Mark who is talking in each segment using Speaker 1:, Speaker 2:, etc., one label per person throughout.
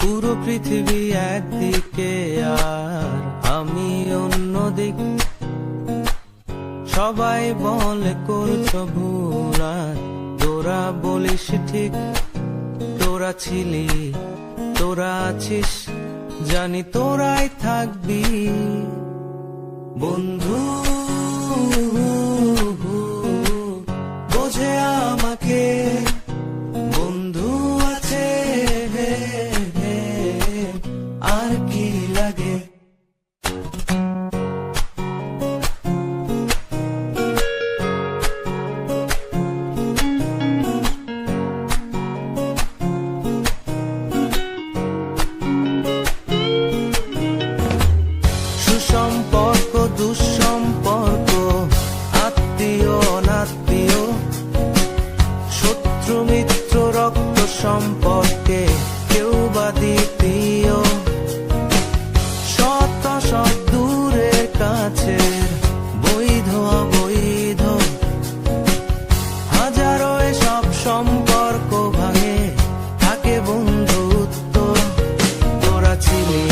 Speaker 1: পুরো পৃথিবী একদিকে আর আমি অন্যদিক। সবাই বলে করছো ভুল আর তোরা বলিস ঠিক। তোরা ছিলি, তোরা আছিস, জানি তোরাই থাকবি বন্ধু। বোঝে আমাকে বন্ধু আছে, আর কি লাগে। সুসম্পর্ক দুঃসম্পর্ক, আত্মীয় অনাত্মীয়, শত্রু মিত্র রক্ত সম্পর্কে কেউ বা দ্বিতীয়। শত সব দূরের কাছে, বৈধ অবৈধ, হাজারো এসব সম্পর্ক ভাঙে, থাকে বন্ধুত্ব। তোরা ছিলি,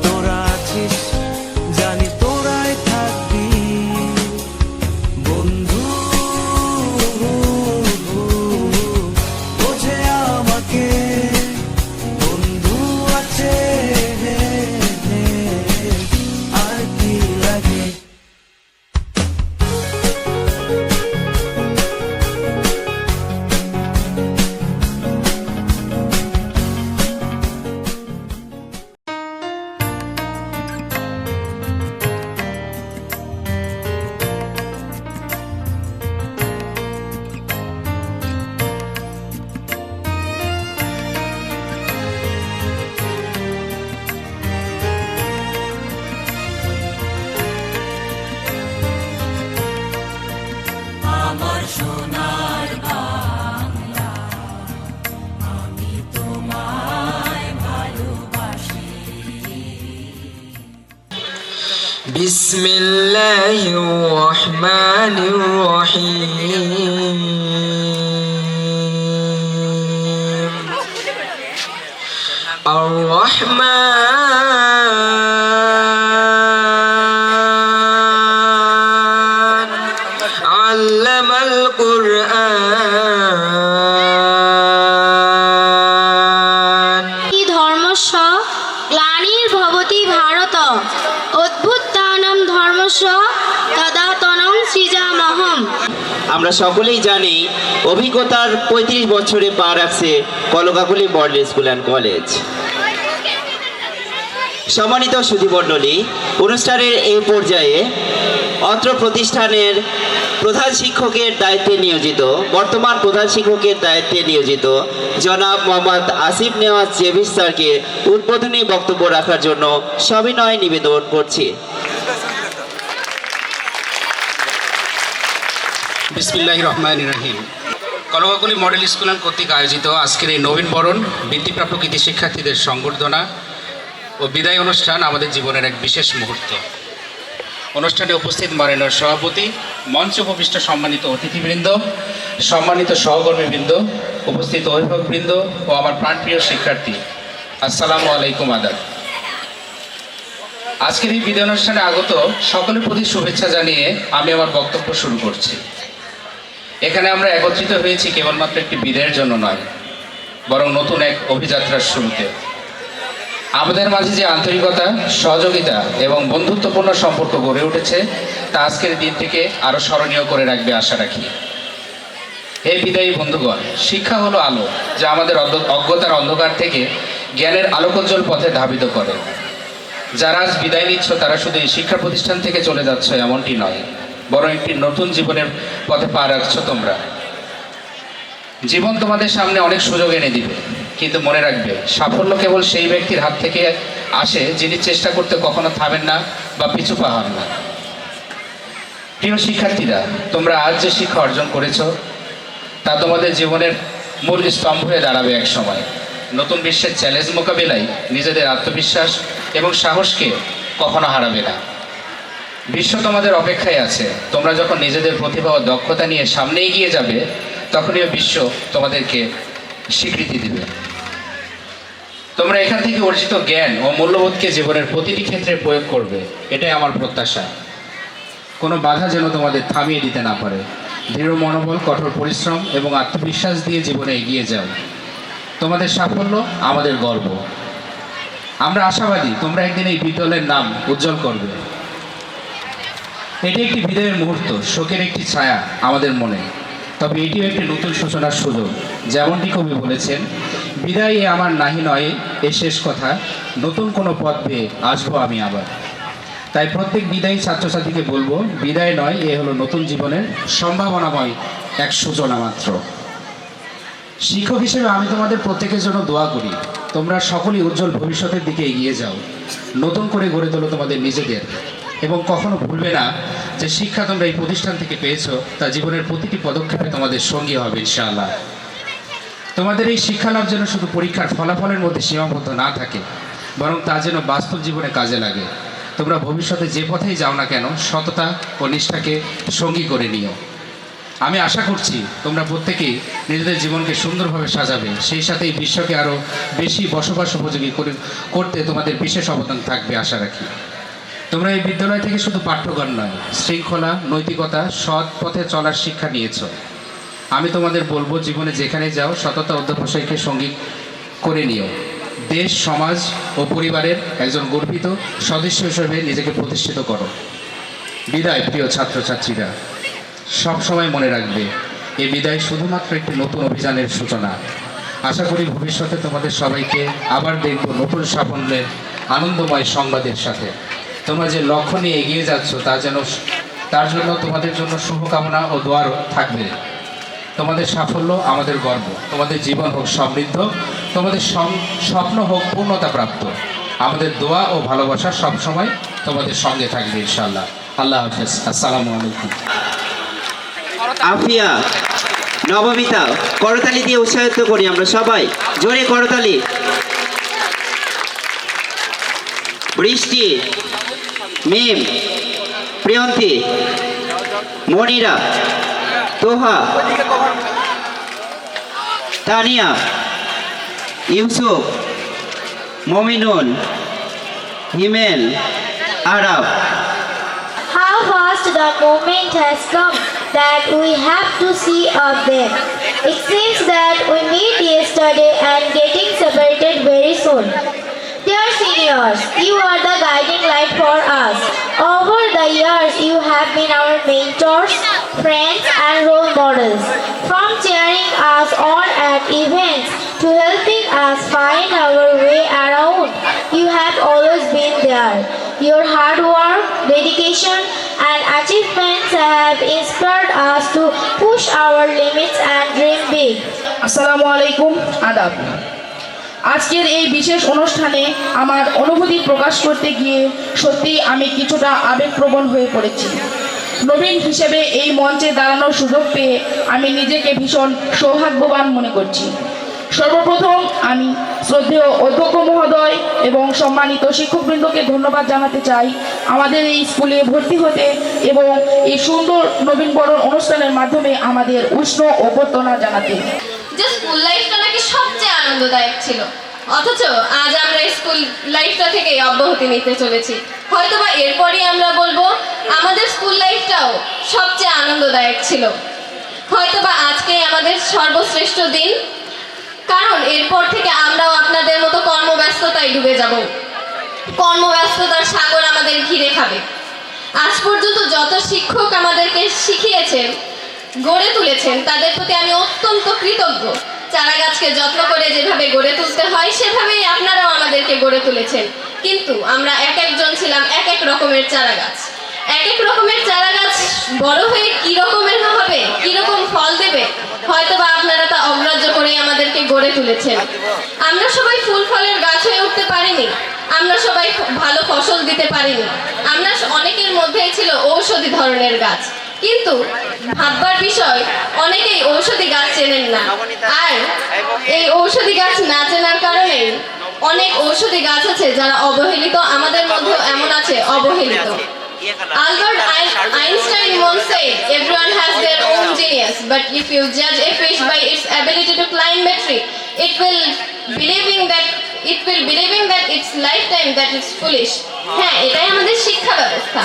Speaker 1: তোরা আছিস, জানি তোরাই থাকবি বন্ধু। বোঝে আমাকে বন্ধু আছে, আর কি লাগে।
Speaker 2: আমার সোনার বাংলা, আমি তোমায় ভালোবাসি।
Speaker 3: বিসমিল্লাহির রহমানির রহিম। আর রহমান আল্লামাল কুরআন।
Speaker 4: ধর্মস্য গ্লানির্ভবতি ভারত, অভ্যুত্থানম ধর্মস্য তদাতনং সৃজামহম।
Speaker 5: আমরা সকলেই জানি অভিজ্ঞতার ৩৫ বছরে পা রাখছে কলকাকলি মডেল স্কুল অ্যান্ড কলেজ। সম্মানিত সুধীমণ্ডলী, অনুষ্ঠানের এই পর্যায়ে অত্র প্রতিষ্ঠানের প্রধান শিক্ষকের দায়িত্বে নিয়োজিত, বর্তমান প্রধান শিক্ষকের দায়িত্বে নিয়োজিত জনাব মোহাম্মদ আসিফ নেওয়াজ জেভিস স্যারকে উদ্বোধনী বক্তব্য রাখার জন্য সবিনয় নিবেদন করছি।
Speaker 6: বিসমিল্লাহির রহমানির রহিম। কলকাকলি মডেল স্কুল অ্যান্ড কর্তৃক আয়োজিত আজকের এই নবীনবরণ বৃত্তিপ্রাপ্ত কৃতি শিক্ষার্থীদের সংবর্ধনা ও বিদায় অনুষ্ঠান আমাদের জীবনের এক বিশেষ মুহূর্ত। অনুষ্ঠানে উপস্থিত মাননীয় সভাপতি, মঞ্চ উপবিষ্ট সম্মানিত অতিথিবৃন্দ, সম্মানিত সহকর্মীবৃন্দ, উপস্থিত অভিভাবকবৃন্দ ও আমার প্রাণপ্রিয় শিক্ষার্থী, আসসালামু আলাইকুম, আদাব। আজকের এই বিদায় অনুষ্ঠানে আগত সকলের প্রতি শুভেচ্ছা জানিয়ে আমি আমার বক্তব্য শুরু করছি। এখানে আমরা একত্রিত হয়েছি কেবলমাত্র একটি বিদায়ের জন্য নয়, বরং নতুন এক অভিযাত্রার শুরুতে। আমাদের মাঝে যে আন্তরিকতা, সহযোগিতা এবং বন্ধুত্বপূর্ণ সম্পর্ক গড়ে উঠেছে তা আজকের দিন থেকে আরও স্মরণীয় করে রাখবে আশা রাখি। হে বিদায়ী বন্ধুগণ, শিক্ষা হলো আলো, যা আমাদের অজ্ঞতার অন্ধকার থেকে জ্ঞানের আলোকোজ্জ্বল পথে ধাবিত করে। যারা আজ বিদায় নিচ্ছ তারা শুধু এই শিক্ষা প্রতিষ্ঠান থেকে চলে যাচ্ছ এমনটি নয়, বরং একটি নতুন জীবনের পথে পা রাখছ তোমরা। জীবন তোমাদের সামনে অনেক সুযোগ এনে দিবে, কিন্তু মনে রাখবে সাফল্য কেবল সেই ব্যক্তির হাত থেকে আসে যিনি চেষ্টা করতে কখনো থামেন না বা পিছু পা হন না। প্রিয় শিক্ষার্থীরা, তোমরা আজ যে শিক্ষা অর্জন করেছ তা তোমাদের জীবনের মূল স্তম্ভ হয়ে দাঁড়াবে এক সময়। নতুন বিশ্বের চ্যালেঞ্জ মোকাবিলায় নিজেদের আত্মবিশ্বাস এবং সাহসকে কখনো হারাবে না। বিশ্ব তোমাদের অপেক্ষায় আছে। তোমরা যখন নিজেদের প্রতিভা ও দক্ষতা নিয়ে সামনে এগিয়ে যাবে, তখনই বিশ্ব তোমাদেরকে স্বীকৃতি দেবে। তোমরা এখান থেকে অর্জিত জ্ঞান ও মূল্যবোধকে জীবনের প্রতিটি ক্ষেত্রে প্রয়োগ করবে, এটাই আমার প্রত্যাশা। কোনো বাধা যেন তোমাদের থামিয়ে দিতে না পারে। দৃঢ় মনোবল, কঠোর পরিশ্রম এবং আত্মবিশ্বাস দিয়ে জীবনে এগিয়ে যাও। তোমাদের সাফল্য আমাদের গর্ব। আমরা আশাবাদী তোমরা একদিন এই বিদ্যালয়ের নাম উজ্জ্বল করবে। এটি একটি বিদায়ের মুহূর্ত, শোকের একটি ছায়া আমাদের মনে, তবে এটিও একটি নতুন সূচনার সুযোগ। যেমনটি কবি বলেছেন, বিদায় এ আমার নাহি নয় এ শেষ কথা, নতুন কোনো পথ পেয়ে আসবো আমি আবার। তাই প্রত্যেক বিদায়ী ছাত্রছাত্রীকে বলবো, বিদায় নয়, এ হলো নতুন জীবনের সম্ভাবনাময় এক সূচনা মাত্র। শিক্ষক হিসেবে আমি তোমাদের প্রত্যেকের জন্য দোয়া করি, তোমরা সকলেই উজ্জ্বল ভবিষ্যতের দিকে এগিয়ে যাও, নতুন করে গড়ে তোলো তোমাদের নিজেদের, এবং কখনো ভুলবে না যে শিক্ষা তোমরা এই প্রতিষ্ঠান থেকে পেয়েছো তা জীবনের প্রতিটি পদক্ষেপে তোমাদের সঙ্গী হবে ইনশাআল্লাহ। তোমাদের এই শিক্ষা লাভ যেন শুধু পরীক্ষার ফলাফলের মধ্যে সীমাবদ্ধ না থাকে, বরং তা যেন বাস্তব জীবনে কাজে লাগে। তোমরা ভবিষ্যতে যে পথেই যাও না কেন, সততা ও নিষ্ঠাকে সঙ্গী করে নিও। আমি আশা করছি তোমরা প্রত্যেকেই নিজেদের জীবনকে সুন্দরভাবে সাজাবে, সেই সাথে এই বিশ্বকে আরও বেশি বসবাস উপযোগী করতে তোমাদের বিশেষ অবদান থাকবে আশা রাখি। তোমরা এই বিদ্যালয় থেকে শুধু পাঠ্যজ্ঞান নয়, শৃঙ্খলা, নৈতিকতা, সৎ পথে চলার শিক্ষা নিয়েছো। আমি তোমাদের বলবো, জীবনে যেখানে যাও সততা অধ্যবসায়কে সঙ্গী করে নিও। দেশ, সমাজ ও পরিবারের একজন গর্বিত সদস্য হিসেবে নিজেকে প্রতিষ্ঠিত করো। বিদায় প্রিয় ছাত্রছাত্রীরা, সব সময় মনে রাখবে, এই বিদায় শুধুমাত্র একটি নতুন অভিযানের সূচনা। আশা করি ভবিষ্যতে তোমাদের সবাইকে আবার দেখব নতুন সাফল্যের আনন্দময় সংবাদের সাথে। তোমরা যে লক্ষ্য নিয়ে এগিয়ে যাচ্ছ তার জন্য তোমাদের জন্য শুভকামনা ও দোয়ারও থাকবে। তোমাদের সাফল্য আমাদের গর্ব, তোমাদের জীবন হোক সমৃদ্ধ, তোমাদের স্বপ্ন হোক পূর্ণতা প্রাপ্ত। আমাদের দোয়া ও ভালোবাসা সবসময় তোমাদের সঙ্গে থাকবে ইনশাআল্লাহ। আল্লাহ হাফেজ। আসসালামু আলাইকুম।
Speaker 5: আফিয়া, নবমিতা, করতালি দিয়ে উৎসাহিত করি আমরা সবাই, জোরে করতালি। বৃষ্টি, মিম, প্রিয়ন্তী, মনিরা, তোহা, তানিয়া, ইউসুফ, মমিনুল, হিমেল, Arab.
Speaker 4: How fast the moment has come that we have to see of them. It seems that we meet yesterday and getting separated very soon. Dear seniors, you are the guiding light for us. Over the years, you have been our mentors, friends, and role models. From cheering us on at events to helping us find our way around, you have always been there. Your hard work, dedication, and achievements have inspired us to push our limits and dream big.
Speaker 7: আসসালামু আলাইকুম, আদাব। আজকের এই বিশেষ অনুষ্ঠানে আমার অনুভূতি প্রকাশ করতে গিয়ে সত্যি আমি কিছুটা আবেগপ্রবণ হয়ে পড়েছি। নবীন হিসেবে এই মঞ্চে দাঁড়ানোর সুযোগ পেয়ে আমি নিজেকে ভীষণ সৌভাগ্যবান মনে করছি। সর্বপ্রথম আমি শ্রদ্ধেয় অধ্যক্ষ মহোদয় এবং সম্মানিত শিক্ষকবৃন্দকে ধন্যবাদ জানাতে চাই আমাদের এই স্কুলে ভর্তি হতে এবং এই সুন্দর নবীনবরণ অনুষ্ঠানের মাধ্যমে আমাদের উষ্ণ অভ্যর্থনা জানাতে।
Speaker 8: যে স্কুল লাইফটা নাকি সবচেয়ে আনন্দদায়ক ছিল, অথচ আজ আমরা স্কুল লাইফটা থেকেই অব্যাহতি নিতে চলেছি। হয়তোবা এরপরই আমরা বলবো আমাদের স্কুল লাইফটাও সবচেয়ে আনন্দদায়ক ছিল। হয়তোবা আজকেই আমাদের সর্বশ্রেষ্ঠ দিন, কারণ এরপর থেকে আমরাও আপনাদের মতো কর্মব্যস্ততায় ডুবে যাব। কর্মব্যস্ততার সাগর আমাদের ঘিরে খাবে। আজ পর্যন্ত যত শিক্ষক আমাদেরকে শিখিয়েছেন, গড়ে তুলেছেন, তাদের প্রতি আমি অত্যন্ত কৃতজ্ঞ। চারা গাছকে যত্ন করে যেভাবে গড়ে তুলতে হয় সেভাবেই আপনারাও আমাদেরকে গড়ে তুলেছেন। কিন্তু আমরা এক একজন ছিলাম এক এক রকমের চারা গাছ। এক এক রকমের চারা গাছ বড় হয়ে কি রকমের হবে, কি রকম ফল দেবে, হয়তোবা আপনারা তা অগ্রাহ্য করেই আমাদেরকে গড়ে তুলেছেন। আমরা সবাই ফুল ফলের গাছ হয়ে উঠতে পারিনি, আমরা সবাই ভালো ফসল দিতে পারিনি। আমরা অনেকের মধ্যেই ছিল ঔষধি ধরনের গাছ, কিন্তু ভাববার বিষয় অনেকেই ঔষধি গাছ চেনেন না। আর এই ঔষধি গাছ না চেনার কারণে অনেক ঔষধি গাছ আছে যারা অবহেলিত, আমাদের মধ্যেও এমন আছে অবহেলিত। Albert Einstein once said, everyone has their own genius, but if you judge a fish by its ability to climb a tree, it will believing that it's lifetime that is foolish. হ্যাঁ, এটাই আমাদের শিক্ষা ব্যবস্থা।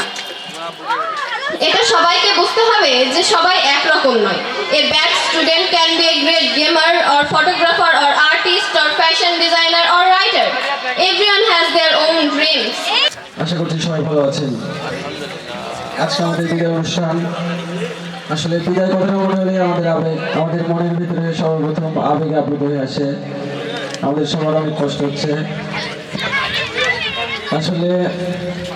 Speaker 8: এটা সবাইকে বুঝতে হবে যে সবাই একরকম নয়। A bad student can be a great gamer or photographer or artist or fashion designer or writer. Everyone has their own dreams.
Speaker 9: আশা করছি সবাই ভালো আছেন। আজকে আমাদের বিদায় অনুষ্ঠান, আসলে বিদায় কথাটা মনে হলে আমাদের মনের ভিতরে সর্বপ্রথম আবেগ আপ্লুত হয়ে আসে। আমাদের সবার অনেক কষ্ট হচ্ছে। আসলে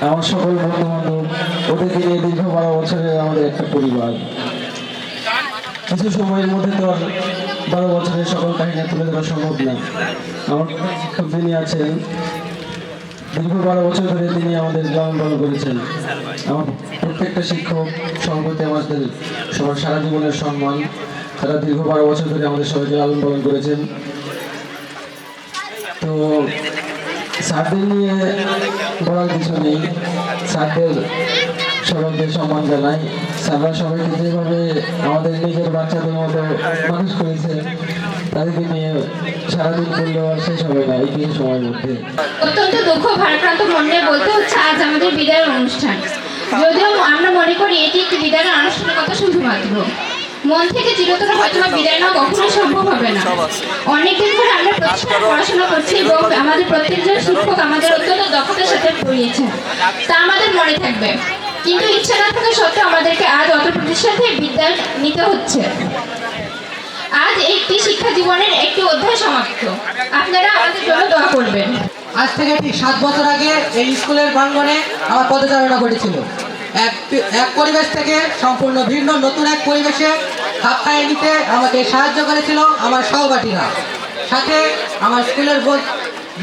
Speaker 9: আমার সকল বন্ধু বান্ধব ওদেরকে নিয়ে দীর্ঘ 12 বছরের আমাদের একটা পরিবার। কিছু সময়ের মধ্যে তো আর 12 বছরের সকল কাহিনী তুলে ধরা সম্ভব না। আমার শিক্ষক যিনি আছেন, দীর্ঘ 12 বছর ধরে তিনি আমাদের লালন পালন করেছেন। আমার প্রত্যেকটা শিক্ষক সভাপতি আমাদের সবার সারা জীবনের সম্মান। তারা দীর্ঘ 12 বছর ধরে আমাদের সবাইকে লালন পালন করেছেন। তো স্যারদের নিয়ে বলার কিছু নেই, স্যারদের সবাইকে সম্মান জানাই। স্যাররা সবাইকে যেভাবে আমাদের নিজের বাচ্চাদের মতো মানুষ করেছে, তাদেরকে নিয়ে সারাদিন করলেও আর শেষ হবে না এই কিছু সময়ের মধ্যে।
Speaker 4: অত্যন্ত দুঃখ ভারাক্রান্ত মন নিয়ে বলতে হচ্ছে আজ আমাদের বিদায়ের অনুষ্ঠান। যদিও আমরা মনে করি এটি একটি বিদায়ের অনুষ্ঠানের কথা শুধুমাত্র, মন থেকে চিরতরে হয়তো বিদায় নেওয়া কখনো সম্ভব হবে না। অনেকদিন ধরে আমরা প্রতিষ্ঠানে পড়াশোনা করছি এবং আমাদের প্রত্যেকজন শিক্ষক আমাদের অত্যন্ত দক্ষতার সাথে পড়িয়েছেন, তা আমাদের মনে থাকবে। কিন্তু ইচ্ছা না থাকা সত্ত্বেও আমাদেরকে আজ অত প্রতিষ্ঠান থেকে বিদায় নিতে হচ্ছে। আজ একটি শিক্ষা জীবনের একটি অধ্যায় সমাপ্ত। আপনারা আমাদের জন্য দোয়া করবেন।
Speaker 10: আজ থেকে ঠিক 7 বছর আগে এই স্কুলের প্রাঙ্গণে আমার পদচারণা ঘটেছিল। এক পরিবেশ থেকে সম্পূর্ণ ভিন্ন নতুন এক পরিবেশে খাপ খাইয়ে নিতে আমাকে সাহায্য করেছিল আমার সহপাঠীরা, সাথে আমার স্কুলের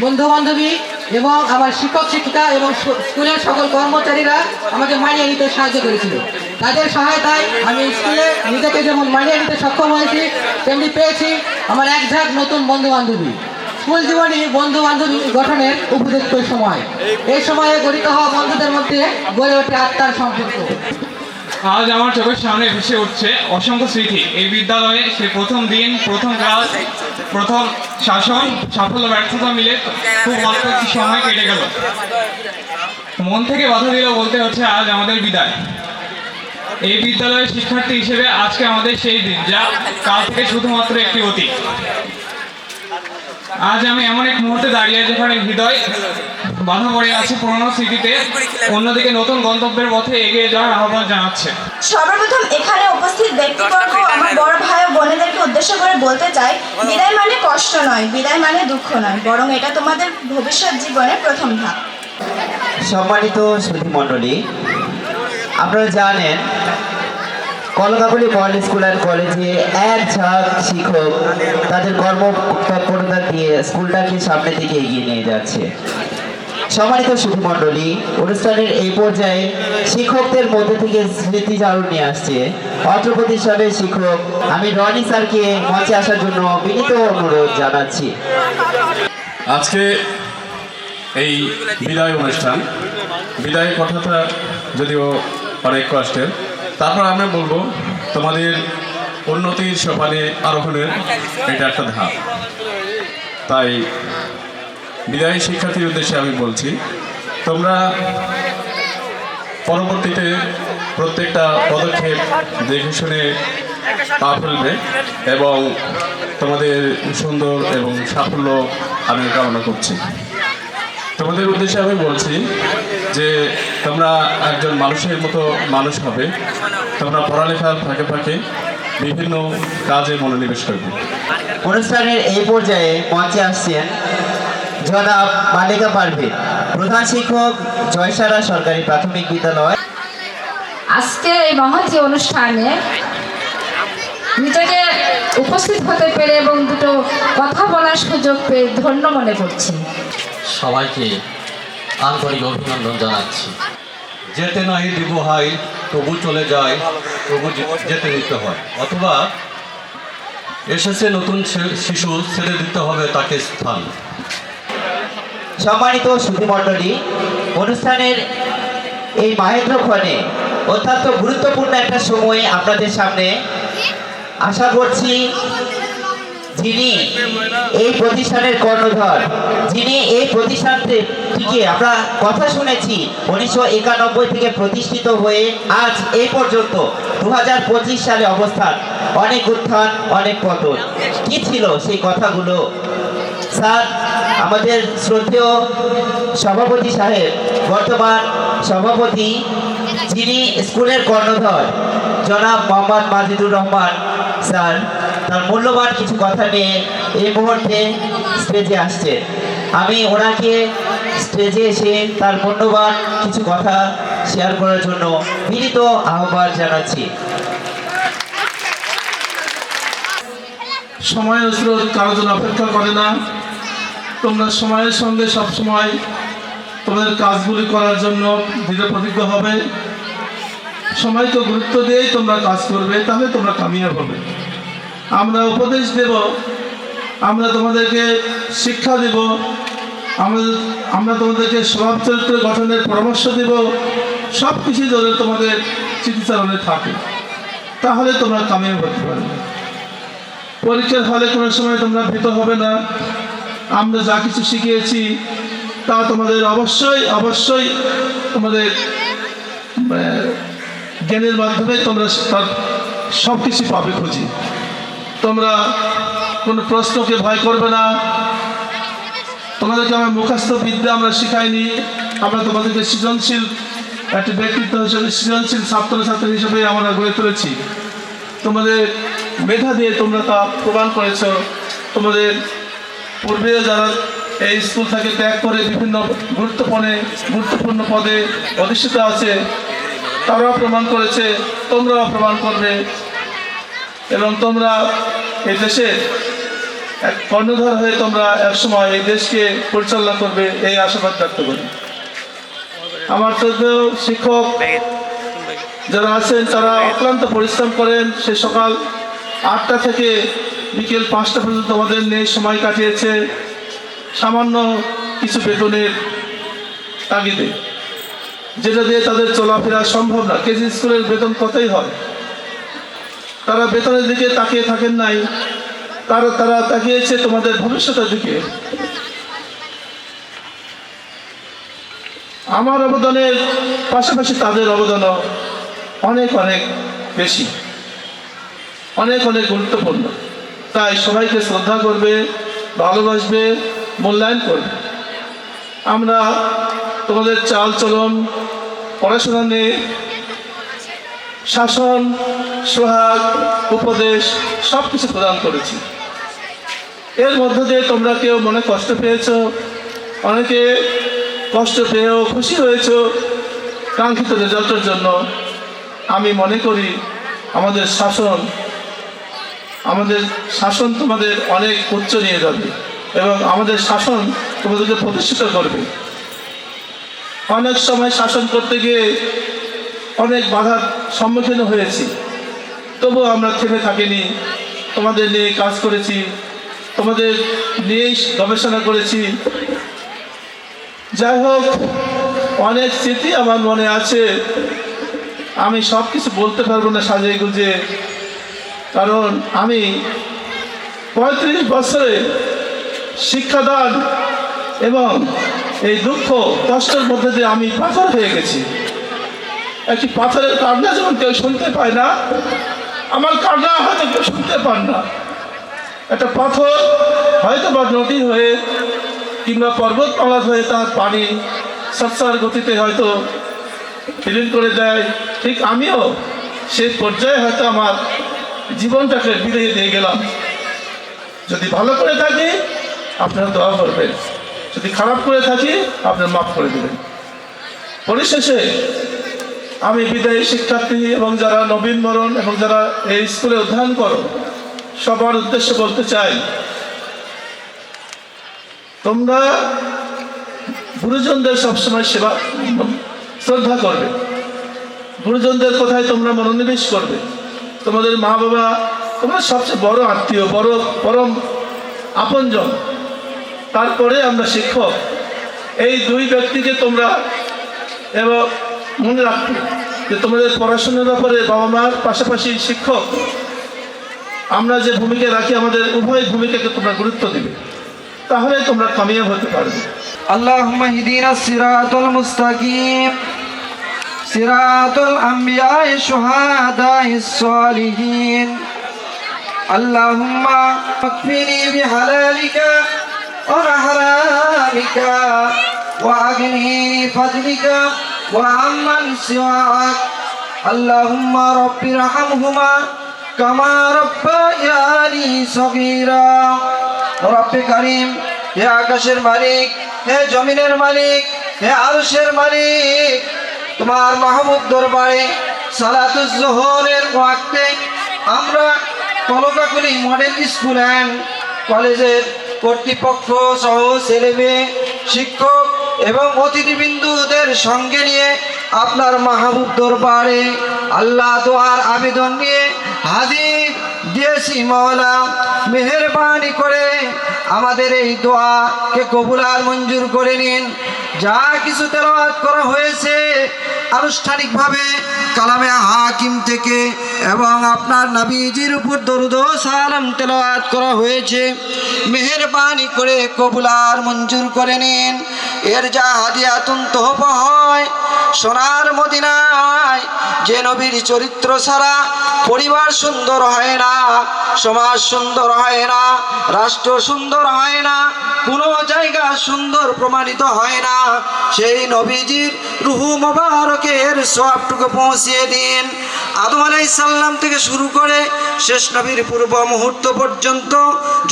Speaker 10: বন্ধু বান্ধবী এবং আমার শিক্ষক শিক্ষিকা এবং স্কুলের সকল কর্মচারীরা আমাকে মানিয়ে নিতে সাহায্য করেছিল। তাদের সহায়তায় আমি স্কুলে নিজেকে যেমন মানিয়ে নিতে সক্ষম হয়েছি, তেমনি পেয়েছি আমার এক ঝাঁক নতুন বন্ধু বান্ধবী। স্কুল জীবনে বন্ধু বান্ধবী গঠনের উপযুক্ত সময়। এই সময়ে গঠিত হওয়া বন্ধুদের মধ্যে গড়ে ওঠে আত্মার সম্পর্ক।
Speaker 11: আজ আমার চোখের সামনে ভেসে উঠছে অসংখ্য স্মৃতি। এই বিদ্যালয়ে সে প্রথম দিন, প্রথম ক্লাস, প্রথম শাসন, সাফল্য ব্যর্থতা মিলে খুব অল্প একটি সময় কেটে গেল। মন থেকে বাধা দিল বলতে হচ্ছে আজ আমাদের বিদায়। এই বিদ্যালয়ের শিক্ষার্থী হিসেবে আজকে আমাদের সেই দিন, যা কাল থেকে শুধুমাত্র একটি অতীত। আজ আমি এমন এক মুহূর্তে দাঁড়িয়ে যেখানে হৃদয় বাধা পড়ে আছে পুরনো স্মৃতিতে, অন্যদিকে নতুন গন্তব্যের পথে এগিয়ে যাওয়ার আহ্বান জানাচ্ছে।
Speaker 12: সর্বপ্রথম এখানে উপস্থিত ব্যক্তিবর্গ আমার বড় ভাই ও বোনেদেরকে উদ্দেশ্য করে বলতে চাই, বিদায় মানে কষ্ট নয়, বিদায় মানে দুঃখ নয়, বরং এটা তোমাদের ভবিষ্যৎ জীবনের প্রথম ধাপ।
Speaker 5: সম্মানিত সুধী মণ্ডলী, আপনারা জানেন কলকাকলি মডেল স্কুল অ্যান্ড কলেজে এক ঝাঁক শিক্ষক তাদের কর্মতৎপরতা দিয়ে স্কুলটাকে সামনে দিকে এগিয়ে নিয়ে যাচ্ছে। সম্মানিত সুধী মণ্ডলী, অনুষ্ঠানের এই পর্যায়ে শিক্ষকদের মধ্যে থেকে স্মৃতিচারণ নিয়ে আসছে অত্র প্রতিষ্ঠানের শিক্ষক আমি রনি স্যারকে মঞ্চে আসার জন্য বিনীত অনুরোধ জানাচ্ছি।
Speaker 13: আজকে এই বিদায় অনুষ্ঠান, বিদায় কথাটা যদিও অনেক কষ্টের, তারপর আমরা বলবো তোমাদের উন্নতির সোপানে আরোহণের এটা একটা ধাপ। তাই বিদায়ী শিক্ষার্থীর উদ্দেশ্যে আমি বলছি, তোমরা পরবর্তীতে প্রত্যেকটা পদক্ষেপ দেখে শুনে পা ফেলবে এবং তোমাদের সুন্দর এবং সাফল্য আমি কামনা করছি। তোমাদের উদ্দেশ্যে আমি বলছি যে তোমরা একজন মানুষের মতো মানুষ হবে, তোমরা পড়ালেখার ফাঁকে ফাঁকে বিভিন্ন কাজে মনোনিবেশ করবে।
Speaker 5: অনুষ্ঠানের এই পর্যায়ে মঞ্চে আসছেন জনাব মালিকা পারভীন, প্রধান শিক্ষক, জয়সারা সরকারি প্রাথমিক বিদ্যালয়।
Speaker 7: আজকে এই মহতী অনুষ্ঠানে নিজেকে উপস্থিত হতে পেরে এবং দুটো কথা বলার সুযোগ পেয়ে ধন্য মনে করছি।
Speaker 14: সবাইকে আন্তরিক অভিনন্দন জানাচ্ছি। যেতে নাই দিব হাই, তবু চলে যায়, তবু যেতে দিতে হয়, অথবা এসেছে নতুন শিশু, ছেড়ে দিতে হবে তাকে স্থান।
Speaker 5: সম্মানিত সুধী মণ্ডলী, অনুষ্ঠানের এই মাহেন্দ্রক্ষণে অত্যন্ত গুরুত্বপূর্ণ একটা সময় আপনাদের সামনে আশা করছি যিনি এই প্রতিষ্ঠানের কর্ণধার, যিনি এই প্রতিষ্ঠানটিকে আমরা কথা শুনেছি 1991 থেকে প্রতিষ্ঠিত হয়ে আজ এই পর্যন্ত 2025 সালে অবস্থান, অনেক উত্থান অনেক পতন। কি ছিল সেই কথাগুলো? স্যার, আমাদের শ্রদ্ধেয় সভাপতি সাহেব, বর্তমান সভাপতি, যিনি স্কুলের কর্ণধার জনাব মোহাম্মদ মাজিদুর রহমান স্যার, তার মূল্যবান কিছু কথা নিয়ে এই মুহূর্তে স্টেজে আসছে। আমি ওনাকে স্টেজে এসে তার মূল্যবান কিছু কথা শেয়ার করার জন্য বিনীত আহ্বান জানাচ্ছি।
Speaker 13: সময়ের স্রোত কারোর জন্য অপেক্ষা করে না। তোমরা সময়ের সঙ্গে সবসময় তোমাদের কাজগুলি করার জন্য দৃঢ় প্রতিজ্ঞ হবে। সময়কে গুরুত্ব দিয়েই তোমরা কাজ করবে, তাহলে তোমরা কামিয়াব হবে। আমরা উপদেশ দেব, আমরা তোমাদেরকে শিক্ষা দেব, আমরা তোমাদেরকে স্বভাব চরিত্র গঠনের পরামর্শ দেব। সব কিছু যদি তোমাদের স্মৃতিচারণে থাকে, তাহলে তোমরা কামিয়াব হতে পারবে। পরীক্ষার হলে কোনো সময় তোমরা ভীত হবে না। আমরা যা কিছু শিখিয়েছি তা তোমাদের অবশ্যই তোমাদের জ্ঞানের মাধ্যমে তোমরা তার সব কিছু পাবে খুঁজি। তোমরা কোনো প্রশ্নকে ভয় করবে না। তোমাদেরকে আমার মুখস্থ বিদ্যা আমরা শিখাইনি, আমরা তোমাদেরকে সৃজনশীল একটা ব্যক্তিত্ব হিসেবে, সৃজনশীল ছাত্রছাত্রী হিসেবে আমরা গড়ে তুলেছি। তোমাদের মেধা দিয়ে তোমরা তা প্রমাণ করেছ। তোমাদের পূর্বে যারা এই স্কুল থেকে ত্যাগ করে বিভিন্ন গুরুত্বপূর্ণ পদে অধিষ্ঠিত আছে, তারাও প্রমাণ করেছে, তোমরাও প্রমাণ করবে এবং তোমরা এই দেশের এক কর্ণধার হয়ে তোমরা একসময় এই দেশকে পরিচালনা করবে, এই আশাবাদ ব্যক্ত করি। আমার শ্রদ্ধেয় শিক্ষক যারা আছেন তারা অক্লান্ত পরিশ্রম করেন। সে সকাল 8টা থেকে বিকেল 5টা পর্যন্ত আমাদের নিয়ে সময় কাটিয়েছে সামান্য কিছু বেতনের তাগিদে, যেটা দিয়ে তাদের চলাফেরা সম্ভব না। কেজি স্কুলের বেতন কতই হয়, তারা বেতনের দিকে তাকিয়ে থাকেন নাই, তারা তাকিয়েছে তোমাদের ভবিষ্যতের দিকে। আমার অবদানের পাশাপাশি তাদের অবদানও অনেক বেশি, অনেক গুরুত্বপূর্ণ। তাই সবাইকে শ্রদ্ধা করবে, ভালোবাসবে, মূল্যায়ন করবে। আমরা তোমাদের চাল চলন, পড়াশোনা নিয়ে শাসন, সোহাগ, উপদেশ সব কিছু প্রদান করেছি। এর মধ্য দিয়ে তোমরা কেউ মনে কষ্ট পেয়েছ, অনেকে কষ্ট পেয়েও খুশি হয়েছ কাঙ্ক্ষিত রেজাল্টের জন্য। আমি মনে করি আমাদের শাসন তোমাদের অনেক উচ্চ নিয়ে যাবে এবং আমাদের শাসন তোমাদেরকে প্রতিষ্ঠিত করবে। অনেক সময় শাসন করতে গিয়ে অনেক বাধার সম্মুখীন হয়েছি, তবুও আমরা থেমে থাকিনি। তোমাদের নিয়ে কাজ করেছি, তোমাদের নিয়েই গবেষণা করেছি। যাই হোক, অনেক স্মৃতি আমার মনে আছে। আমি সব কিছু বলতে পারবো না সাজিয়ে গুজিয়ে, কারণ আমি 35 বছরে শিক্ষাদান এবং এই দুঃখ কষ্টের মধ্যে দিয়ে আমি পাথর হয়ে গেছি। একটি পাথরের কান্না যেমন কেউ শুনতে পায় না, আমার কান্না হয়তো কেউ শুনতে পান না। একটা পাথর হয়তো বা নদী হয়ে কিংবা পর্বতমালা হয়ে তার পানি সচ্ছার গতিতে হয়তো বিলীন করে দেয়, ঠিক আমিও সেই পর্যায়ে হয়তো আমার জীবনটাকে বিলিয়ে দিয়ে গেলাম। যদি ভালো করে থাকি আপনারা দোয়া করবেন, যদি খারাপ করে থাকি আপনারা মাফ করে দেবেন। পরিশেষে আমি বিদায়ী শিক্ষার্থী এবং যারা নবীন বরণ এবং যারা এই স্কুলে অধ্যয়ন করো সবার উদ্দেশ্যে বলতে চাই, তোমরা গুরুজনদের সবসময় শ্রদ্ধা করবে, গুরুজনদের কথায় তোমরা মনোনিবেশ করবে। তোমাদের মা বাবা তোমরা সবচেয়ে বড় আত্মীয়, পরম আপনজন। তারপরে আমরা শিক্ষক। এই দুই ব্যক্তিকে তোমরা এবং মনে রাখবে যে তোমাদের পড়াশোনার ব্যাপারে বাবা মার পাশাপাশি শিক্ষক আমরা যে ভূমিকা রাখি আমাদের উভয় ভূমিকাকে তোমরা গুরুত্ব দিবে, তাহলে তোমরা কামিয়াব হতে পারবে।
Speaker 1: اللهم اهدنا الصراط المستقيم صراط الأنبياء الشهداء الصالحين اللهم اكفني بحلالك وحرامك وأغني بفضلك وعمن سواك اللهم رب ارحمهما كما ربياني صغيرا رب كريم হে আকাশের মালিক, হে জমিনের মালিক, হে আরশের মালিক, তোমার মাহবুব দরবারে সালাতুজ যোহরের ওয়াক্তে আমরা কলকাকুলি মডেল স্কুল অ্যান্ড কলেজের কর্তৃপক্ষ সহ ছেলেমেয়ে, শিক্ষক এবং অতিথিবৃন্দুদের সঙ্গে নিয়ে আপনার মাহবুব দরবারে আল্লাহ দোয়ার আবেদন নিয়ে হাজির দিয়েছি। মাওলা মেহেরবানি করে আমাদের এই দোয়াকে কবুল আর মঞ্জুর করে নিন। যা কিছু তেলাওয়াত করা হয়েছে আনুষ্ঠানিকভাবে কালামে হাকিম থেকে এবং আপনার নবীজির উপর দরুদ ও সালাম তেলাওয়াত করা হয়েছে, মেহেরবানি করে কবুল আর মঞ্জুর করে নিন। এর যা হাদিয়াতুন তোহফা হয়, সোনার মদিনায় যে নবীর চরিত্র ছাড়া পরিবার সুন্দর হয় না, সমাজ সুন্দর হয় না, রাষ্ট্র সুন্দর হয় না, কোনো জায়গা সুন্দর প্রমাণিত হয় না, সেই নবীজির রুহু মোবারকের সবটুকু পৌঁছিয়ে দিন। আদম আলাইহিস সালাম থেকে শুরু করে শেষ নবীর পূর্ব মুহূর্ত পর্যন্ত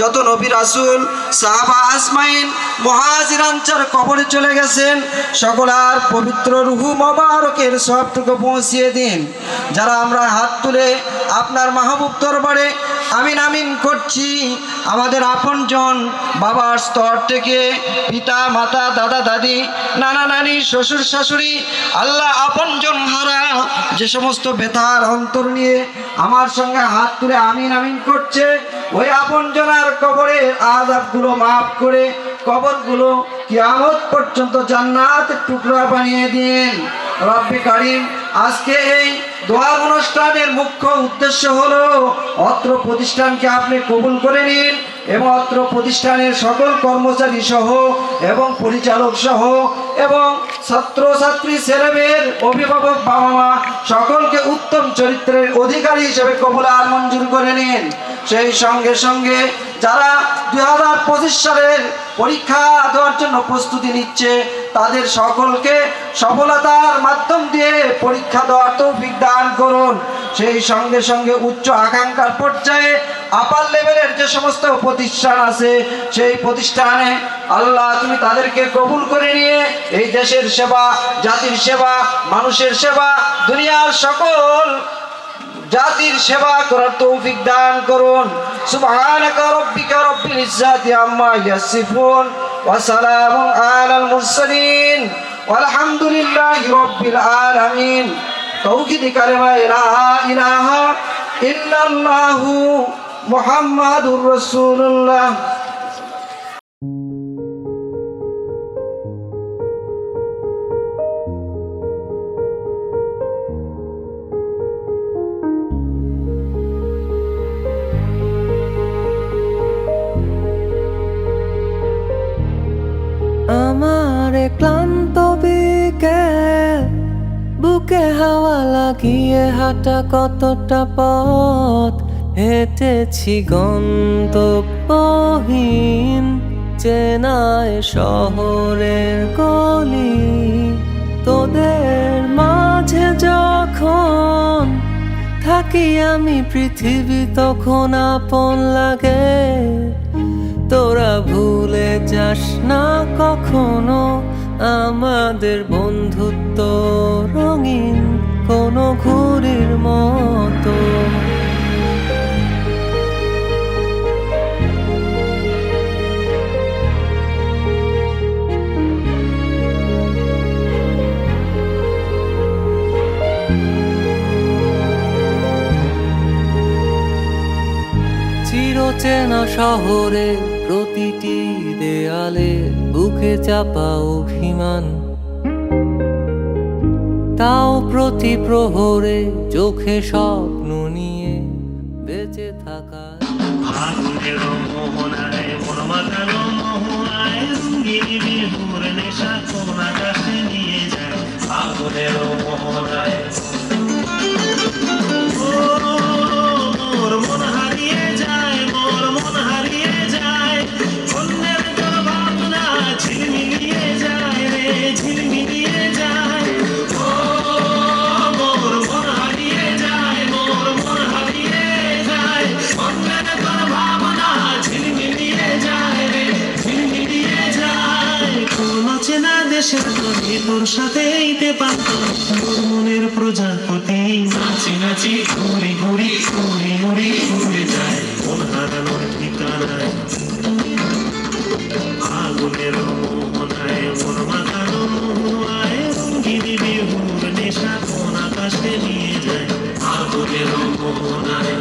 Speaker 1: যত নবী রাসূল, সাহাবা আজমাইন, মুহাজির আনসার কবরে চলে গেছেন, সকলার পবিত্র রুহু মোবারকের সবটুকু পৌঁছিয়ে দিন। যারা আমরা হাত তুলে আপনার মাহবুব দরবারে আমিন আমিন করছি, আমাদের আপনজন বাবার স্তর থেকে পিতা মাতা, দাদা দাদি, নানা নানি, শ্বশুর শাশুড়ি, আল্লাহ আপনজন হারা যে সমস্ত বেতার অন্তর নিয়ে আমার সঙ্গে হাত তুলে আমিন আমিন করছে, ওই আপনজনার কবরের আযাবগুলো মাফ করে কবরগুলো কিয়ামত পর্যন্ত জান্নাতের টুকরা বানিয়ে দিন। রব্বি কারীম, আজকে এই দোয়ার অনুষ্ঠানের মুখ্য উদ্দেশ্য হলো অত্র প্রতিষ্ঠানকে আপনি কবুল করে নিন এবং অত্র প্রতিষ্ঠানের সকল কর্মচারী সহ এবং পরিচালক সহ এবং ছাত্রছাত্রী, ছেলেমেয়ের অভিভাবক, বাবা মা সকলকে উত্তম চরিত্রের অধিকারী হিসেবে কবুল আর মঞ্জুর করে নিন। সেই সঙ্গে সঙ্গে যারা 2025 সালের পরীক্ষা দেওয়ার জন্য প্রস্তুতি নিচ্ছে, তাদের সকলকে সফলতার মাধ্যম দিয়ে পরীক্ষা দেওয়ার তৌফিক দান করুন। সেই সঙ্গে সঙ্গে উচ্চ আকাঙ্ক্ষার পর্যায়ে আপার লেভেলের যে সমস্ত প্রতিষ্ঠান আছে, সেই প্রতিষ্ঠানে আল্লাহ তুমি তাদেরকে কবুল করে নিয়ে এই দেশের সেবা, জাতির সেবা, মানুষের সেবা, দুনিয়ার সকল জাতির সেবা করার তৌফিক দান করুন। সুবহানাকা রাব্বিকা রাব্বিল ইজ্জাতি আম্মা ইয়াসিফুন ওয়া সালামুন আলাল মুরসালিন ওয়ালহামদুলিল্লাহি রাব্বিল আলামিন। তাওহীদি কালেমা লা ইলাহা ইল্লাল্লাহু মুহাম্মাদুর রাসূলুল্লাহ। আমার ক্লান্ত বিকেল, বুকে হাওয়া লাগিয়ে হাঁটা কতটা পথ হেঁটেছি গন্তব্যহীন চেনায় শহরের গলি। তোদের মাঝে যখন থাকি আমি, পৃথিবী তখন আপন লাগে। তোরা ভুলে যাস না কখনো আমাদের বন্ধুত্ব রঙিন কোনো ঘুড়ির মতো। চিরচেনা শহরে প্রতিটি দেয়ালে বুকে চাপা অভিমান, তাও প্রতি প্রহরে চোখে স্বপ্ন নিয়ে বেঁচে থাকা।
Speaker 15: দেশের তরে তোর সাথে এইতে পারতাম তোর মনের প্রজাপতি নাচি নাচি ঘুরি ঘুরি ঘুরি ঘুরি ঘুরে যায় মন হারানোর ঠিকানায় আগুনের মোহনায় মন মাতানো মোহায় রঙ্গিনী বিহুর নেশা কোন আকাশে নিয়ে যায় আগুনের মোহনায়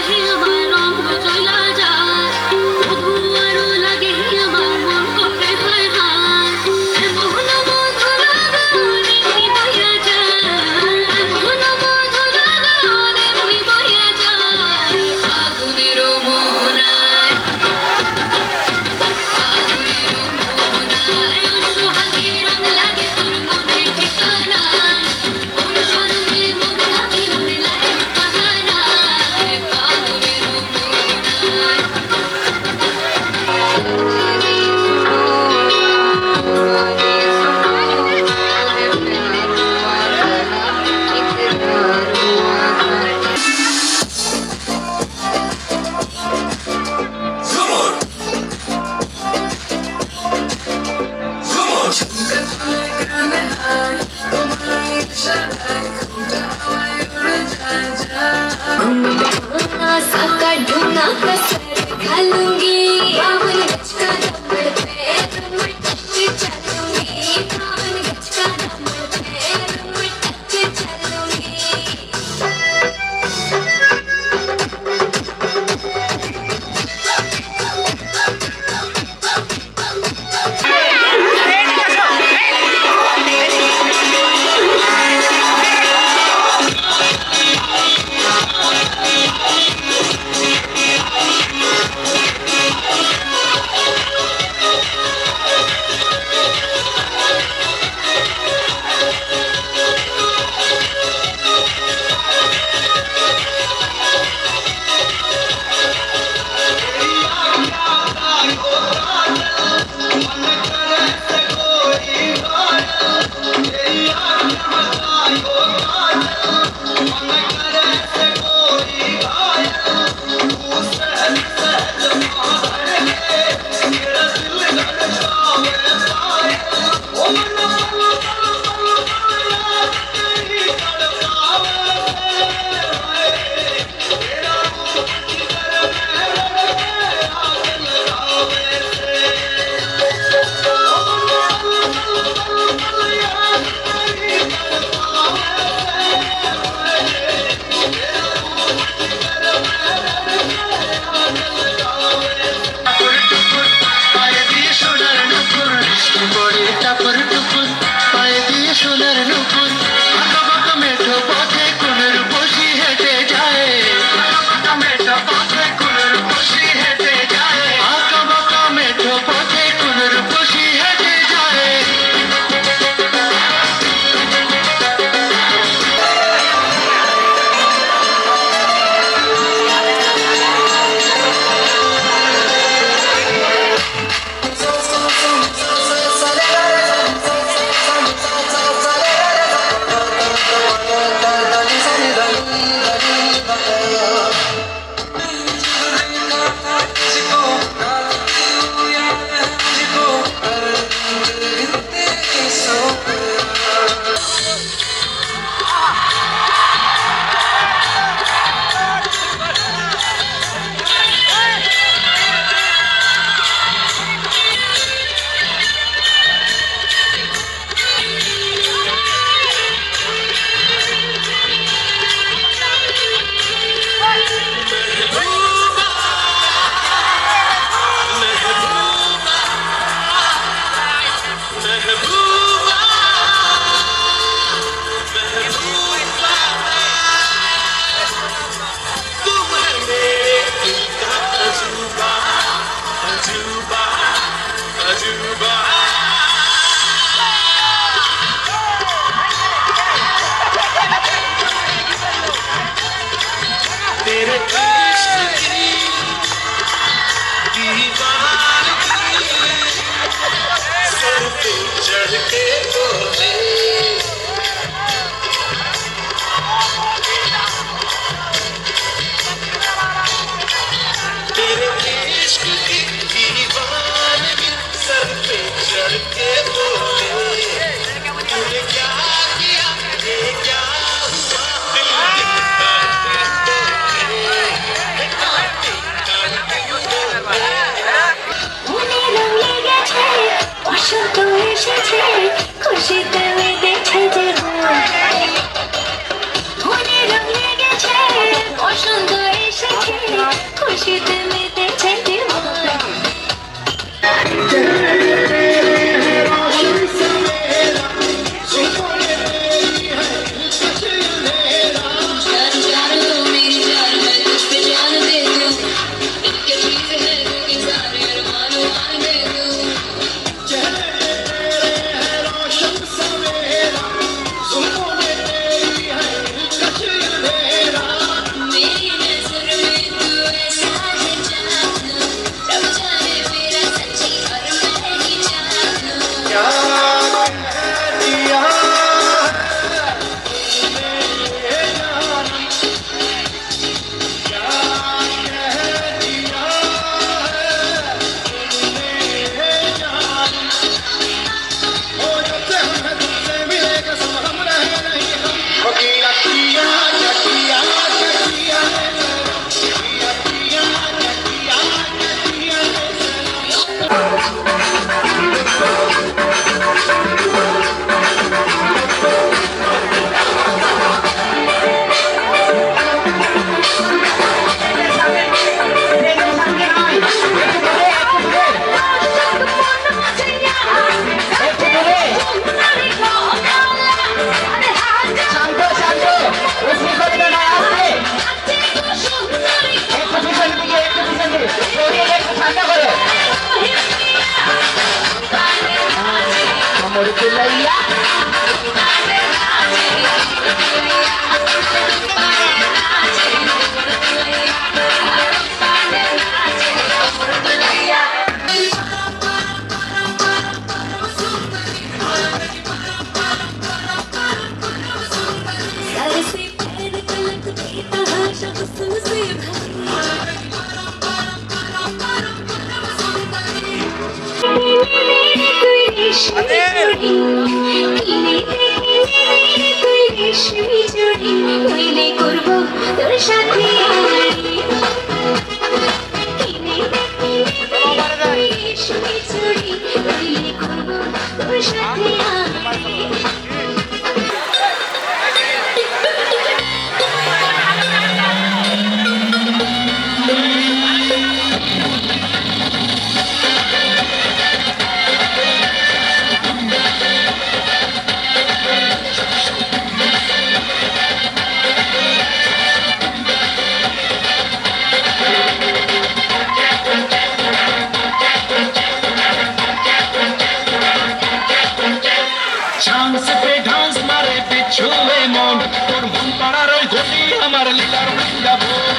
Speaker 2: হে আমার এসেছে খুশিতে মেতেছে যে মনে রং লেগেছে বসন্ত এসেছে খুশিতে মেতেছে যে করবো তোর সাথে করবো তোর সাথে
Speaker 15: चांस पे डांस मारे पिछुए मन তোর মন পাড়ার ওই গলি আমার লীলার বৃন্দাবন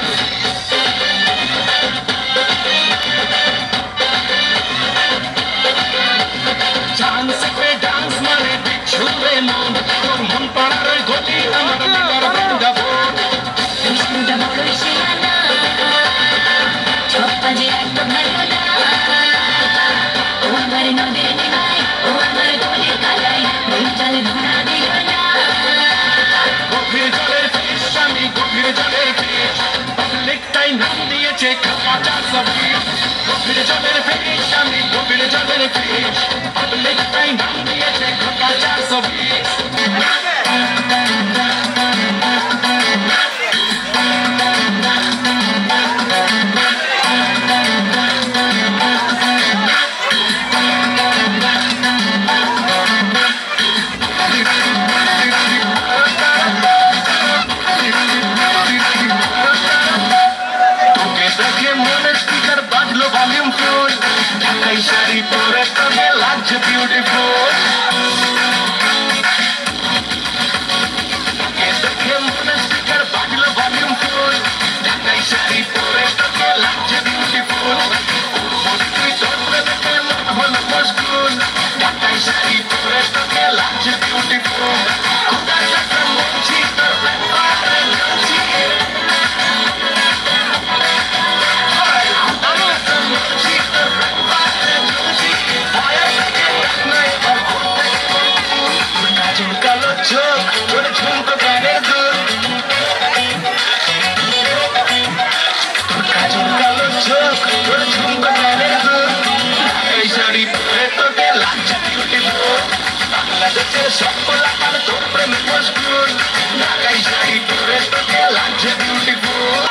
Speaker 15: चांस पे डांस मारे पिछुए मन তোর মন পাড়ার ওই গলি আমার লীলার বৃন্দাবন
Speaker 2: কৃষ্ণটা বড় শিয়ানা ছপ্পা যে একদম ভালো না ও আমার নদীর নিমাই ও আমার গলি কালাই জলে ধরা দিল না
Speaker 15: গভীর জলের ফিস আমি গভীর জলের ফিস পাবলিকটাই নাম দিয়েছে খাপাটা সবই গভীর জলের ফিস আমি গভীর জলের ফিস পাবলিকটাই নাম দিয়েছে খাপাটা সবই শাড়ি পরে তোকে লাগছে বিউটিফুল দেখে মনে স্পিকার বাজলো ভলিউম ফুল ঢাকাই শাড়ি পরে তোকে লাগছে বিউটিফুল তুই তোর দেখে মন হলো মশগুল ঢাকাই শাড়ি পরে তোকে লাগছে বিউটিফুল কোথা থেকে মনছি তোর ব্যাপারে জানছি কালো চোখ তোর ঝুমকো গানের দুল তোর কাজল কালো চোখ তোর ঝুমকো গানের দুল এই শাড়ি পরে তোকে লাগছে বিউটিফুল সাজেছে সকল আমার তোর প্রেমে মশগুল ঢাকাই শাড়ি পরে তোকে লাগছে বিউটিফুল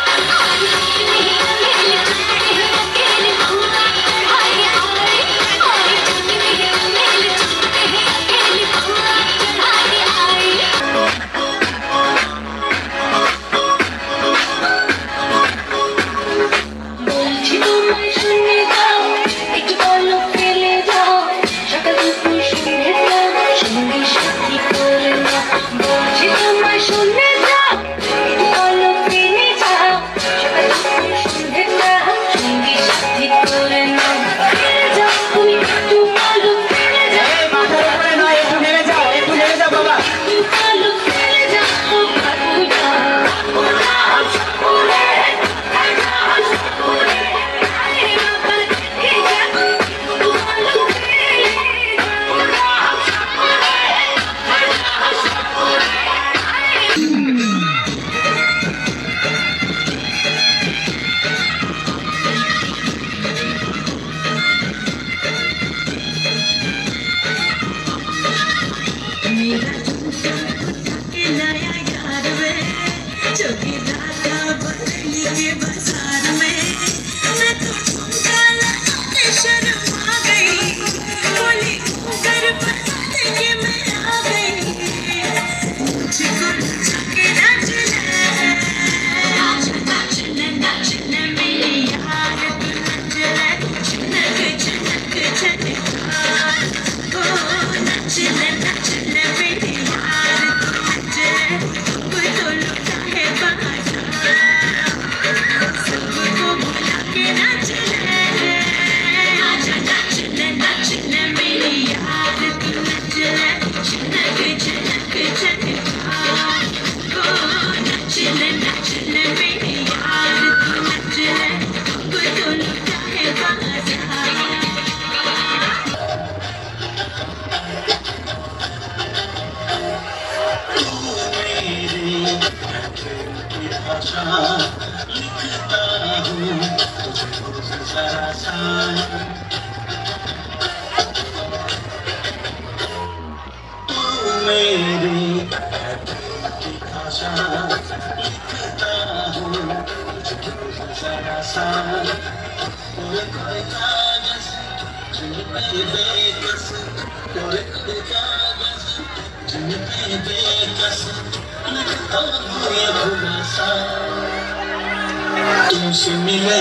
Speaker 15: तुमसे मिले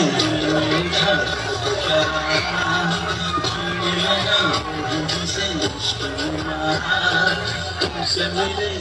Speaker 15: तुमसे मिले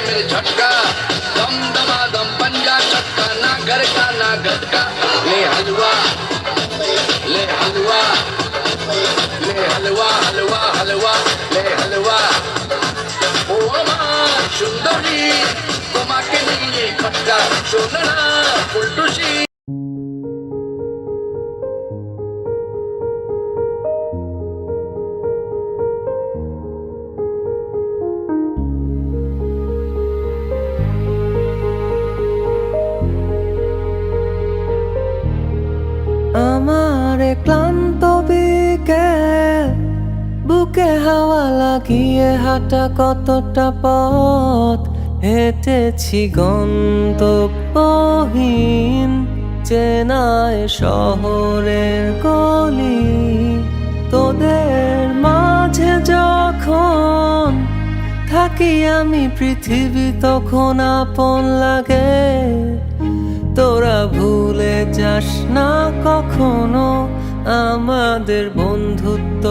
Speaker 15: मेरे झटका दम दमा दम पंजा चटका ना घर का ना गटका ले हलवा ले हलवा ले हलवा हलवा हलवा ले हलवा ও আমার সুন্দরী তোমাকে নিয়ে খটকা শোনো না ফুলটুসি
Speaker 16: আমার ক্লান্ত বিকেল বুকে হাওয়া লাগিয়ে হাঁটা কতটা পথ হেঁটেছি গন্তব্যহীন চেনায় শহরের গলি তোদের মাঝে যখন থাকি আমি পৃথিবী তখন আপন লাগে তোরা ভুলে যাস না কখনো আমাদের বন্ধুত্ব